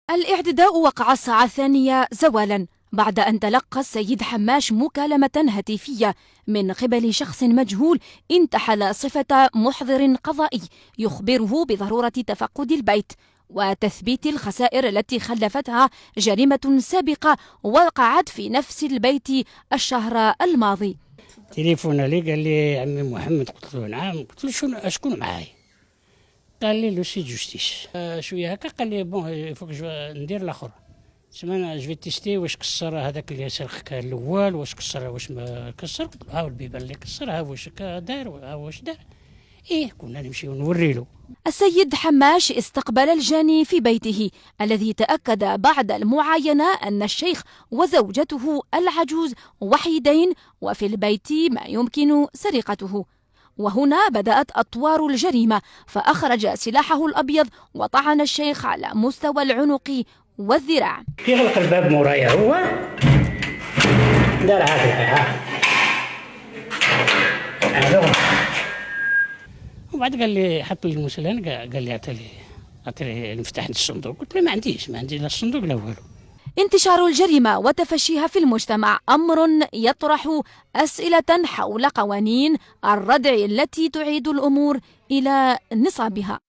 الاعتداء وقع الساعة 2 زوالا بعد أن تلقى السيد حماش مكالمة هاتفية من قبل شخص مجهول انتحل صفة محضر قضائي يخبره بضرورة تفقد البيت وتثبيت الخسائر التي خلفتها جريمة سابقة وقعت في نفس البيت الشهر الماضي. تليفون لي قال لي عمي محمد، قلت له نعم، قلت له شكون معاي؟ قال لي لو سي جوستيس. شويه هكا قال لي بون فوق ندير الاخر، تسمى جو في تيستي واش كسر هذاك اللي سرق الاول، واش كسر واش ما كسر. قلت له ها البيبان اللي كسر، ها واش دار، ها واش دار. كنا نمشيو نوري له. السيد حماش استقبل الجاني في بيته الذي تأكد بعد المعاينة أن الشيخ وزوجته العجوز وحيدين وفي البيت ما يمكن سرقته. وهنا بدأت أطوار الجريمة، فأخرج سلاحه الأبيض وطعن الشيخ على مستوى العنق والذراع. يغلق الباب مورايا هو دار هكذا وبعد قال لي حط لي المسلان، قال لي اعطي المفتاح الصندوق. قلت له ما عنديش لا الصندوق لا والو. انتشار الجريمة وتفشيها في المجتمع أمر يطرح أسئلة حول قوانين الردع التي تعيد الأمور إلى نصابها.